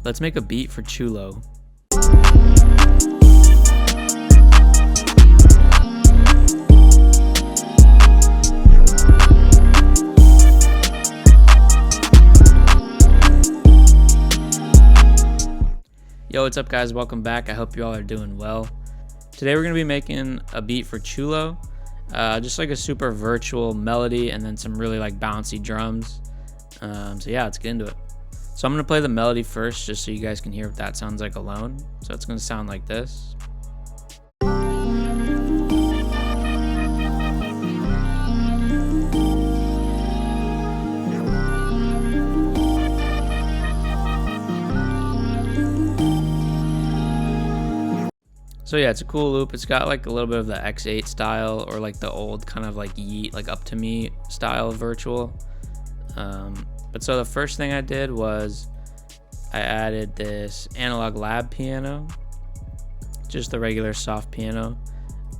Let's make a beat for Xhulooo. Yo, what's up guys? Welcome back. I hope you all are doing well. Today we're going to be making a beat for Xhulooo. Just like a super virtual melody and then some really like bouncy drums. So yeah, let's get into it. So I'm going to play the melody first just so you guys can hear what that sounds like alone. So it's going to sound like this. So yeah, it's a cool loop. It's got like a little bit of the X8 style or like the old kind of like Yeet, like Up To Me style of virtual. But so the first thing I did was I added this analog lab piano, just the regular soft piano,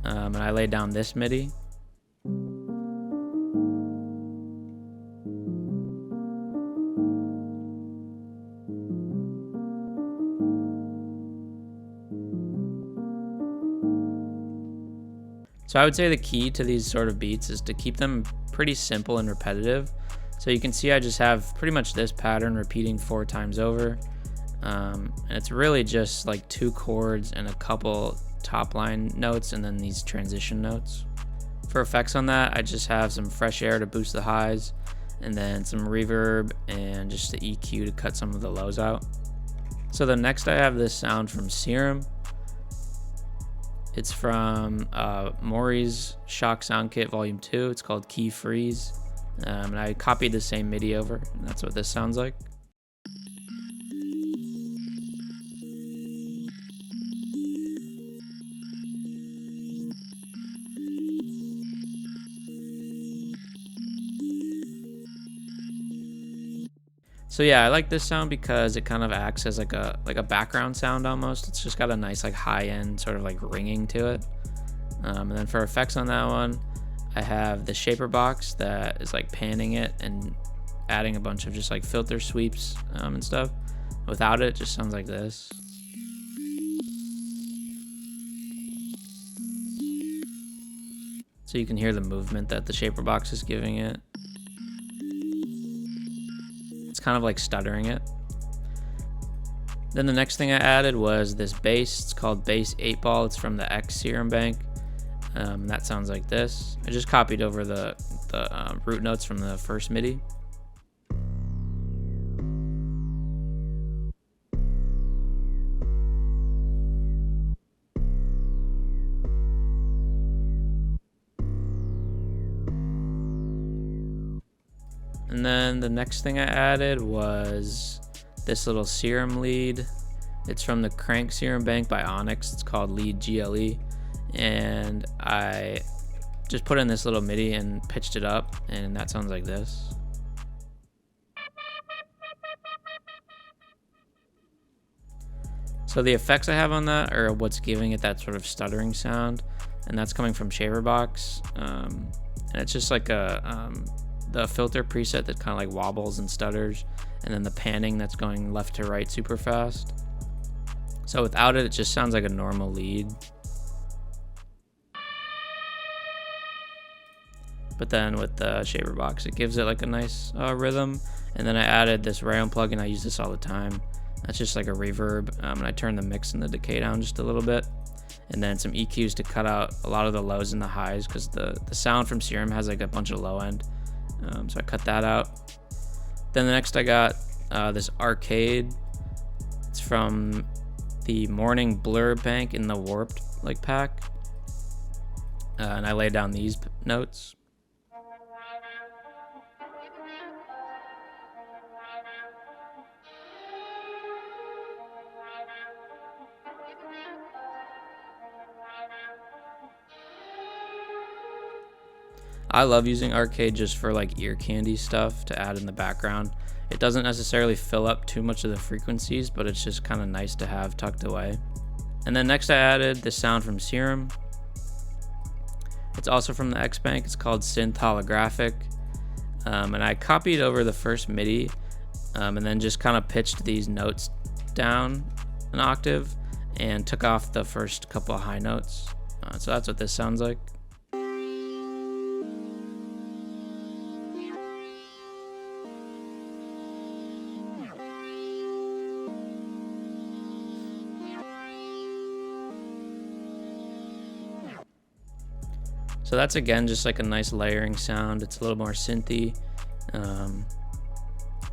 and I laid down this MIDI. So I would say the key to these sort of beats is to keep them pretty simple and repetitive. So you can see I just have pretty much this pattern repeating 4 times over. And it's really just like 2 chords and a couple top line notes and then these transition notes. For effects on that, I just have some fresh air to boost the highs and then some reverb and just the EQ to cut some of the lows out. So the next I have this sound from Serum. It's from Maury's Shock Sound Kit Volume 2. It's called Key Freeze. And I copied the same MIDI over, and that's what this sounds like. So yeah, I like this sound because it kind of acts as like a background sound almost. It's just got a nice like high end sort of like ringing to it. And then for effects on that one, I have the shaper box that is like panning it and adding a bunch of just like filter sweeps and stuff. Without it, it just sounds like this. So you can hear the movement that the shaper box is giving it. It's kind of like stuttering it. Then the next thing I added was this bass. It's called Bass 8 Ball. It's from the X Serum Bank. That sounds like this. I just copied over the root notes from the first MIDI. And then the next thing I added was this little Serum lead. It's from the Crank Serum Bank by Onyx. It's called Lead GLE. And I just put in this little MIDI and pitched it up, and that sounds like this. So the effects I have on that are what's giving it that sort of stuttering sound, and that's coming from Shaperbox. And it's just like the filter preset that kind of like wobbles and stutters, and then the panning that's going left to right super fast. So without it, it just sounds like a normal lead. But then with the shaper box, it gives it like a nice rhythm. And then I added this Rayon plugin. I use this all the time. That's just like a reverb. And I turned the mix and the decay down just a little bit. And then some EQs to cut out a lot of the lows and the highs, because the sound from Serum has like a bunch of low end. So I cut that out. Then the next I got this Arcade. It's from the Morning Blur Bank in the Warped like pack. And I laid down these notes. I love using Arcade just for like ear candy stuff to add in the background. It doesn't necessarily fill up too much of the frequencies, but it's just kind of nice to have tucked away. And then next I added the sound from Serum. It's also from the X Bank. It's called Synth Holographic. And I copied over the first MIDI and then just kind of pitched these notes down an octave and took off the first couple of high notes. So that's what this sounds like. So that's again just like a nice layering sound. It's a little more synthy.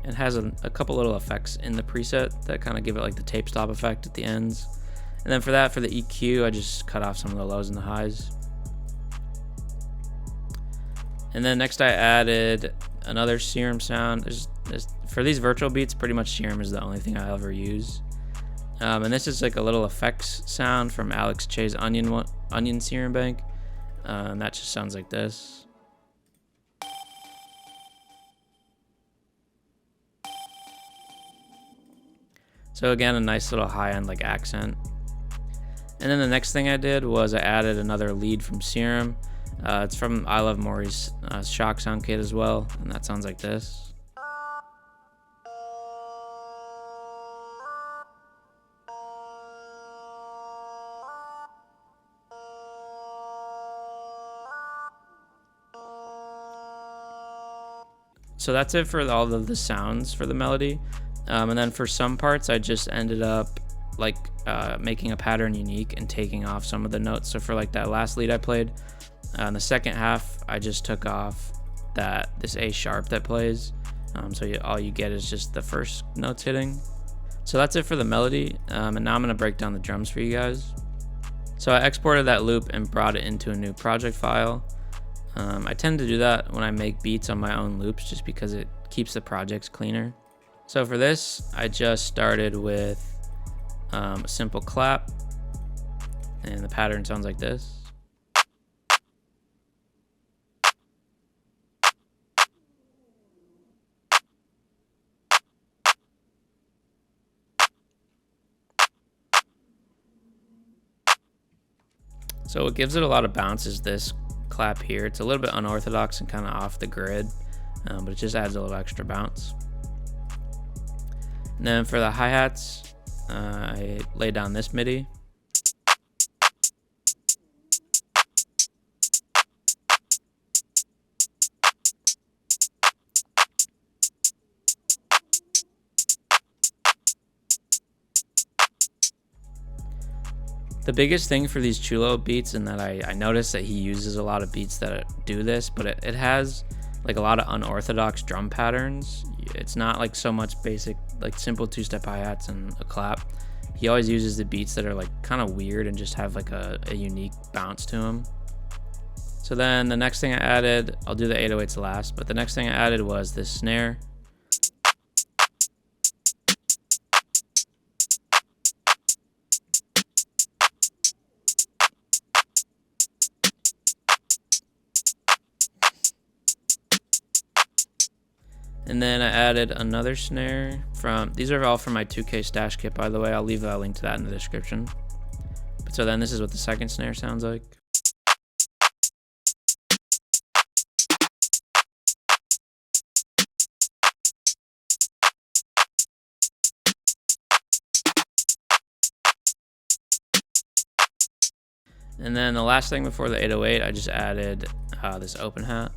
It has a couple little effects in the preset that kind of give it like the tape stop effect at the ends. And then for the EQ, I just cut off some of the lows and the highs. And then next I added another serum sound. For these virtual beats, pretty much serum is the only thing I ever use. And this is like a little effects sound from Alex Che's Onion Serum Bank. And that just sounds like this. So again, a nice little high-end like accent. And then the next thing I did was I added another lead from Serum. It's from I Love Maury's Shock Sound Kit as well, and that sounds like this. So that's it for all of the sounds for the melody. And then for some parts, I just ended up like making a pattern unique and taking off some of the notes. So for like that last lead I played, in the second half, I just took off this A sharp that plays. So all you get is just the first notes hitting. So that's it for the melody. And now I'm gonna break down the drums for you guys. So I exported that loop and brought it into a new project file. I tend to do that when I make beats on my own loops just because it keeps the projects cleaner. So for this, I just started with a simple clap, and the pattern sounds like this. So what gives it a lot of bounce is this clap here. It's a little bit unorthodox and kind of off the grid, but it just adds a little extra bounce. And then for the hi-hats, I lay down this MIDI. The biggest thing for these Xhulooo beats, and that I noticed that he uses a lot of beats that do this, but it has like a lot of unorthodox drum patterns. It's not like so much basic, like simple two-step hi-hats and a clap. He always uses the beats that are like kind of weird and just have like a unique bounce to them. So then the next thing I added, I'll do the 808s last, but the next thing I added was this snare. And then I added another snare these are all from my 2K stash kit, by the way. I'll leave a link to that in the description. But so then this is what the second snare sounds like. And then the last thing before the 808, I just added this open hat.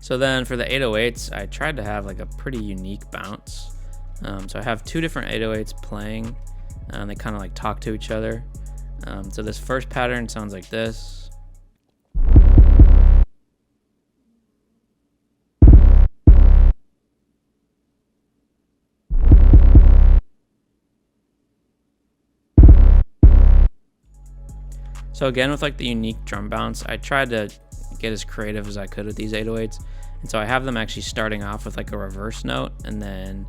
So then for the 808s, I tried to have like a pretty unique bounce. So I have two different 808s playing, and they kind of like talk to each other. So this first pattern sounds like this. So again, with like the unique drum bounce, I tried to get as creative as I could with these 808s. And so I have them actually starting off with like a reverse note, and then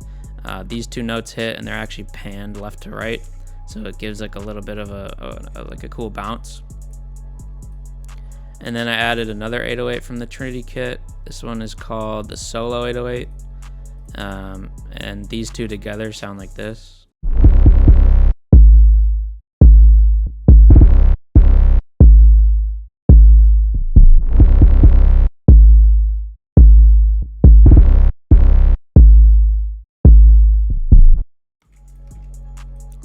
these two notes hit and they're actually panned left to right. So it gives like a little bit of a cool bounce. And then I added another 808 from the Trinity kit. This one is called the Solo 808. And these two together sound like this.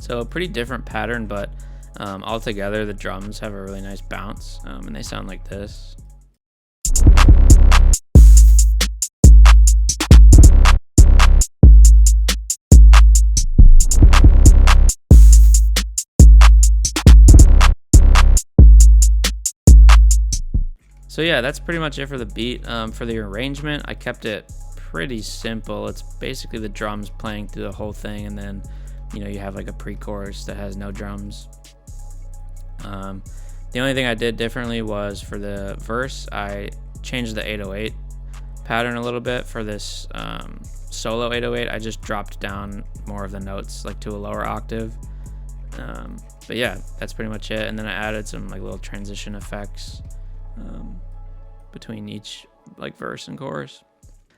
So a pretty different pattern, but altogether the drums have a really nice bounce, and they sound like this. So yeah, that's pretty much it for the beat. For the arrangement, I kept it pretty simple. It's basically the drums playing through the whole thing, and then you have like a pre-chorus that has no drums. The only thing I did differently was for the verse, I changed the 808 pattern a little bit. For this solo 808, I just dropped down more of the notes like to a lower octave. But yeah, that's pretty much it. And then I added some like little transition effects between each like verse and chorus.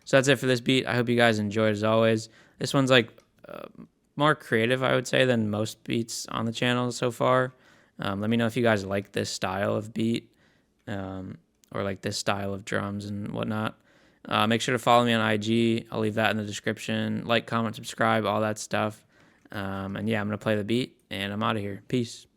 So that's it for this beat. I hope you guys enjoyed as always. This one's like more creative, I would say, than most beats on the channel so far. Let me know if you guys like this style of beat or like this style of drums and whatnot. Make sure to follow me on IG. I'll leave that in the description. Like, comment, subscribe, all that stuff. And yeah, I'm going to play the beat and I'm out of here. Peace.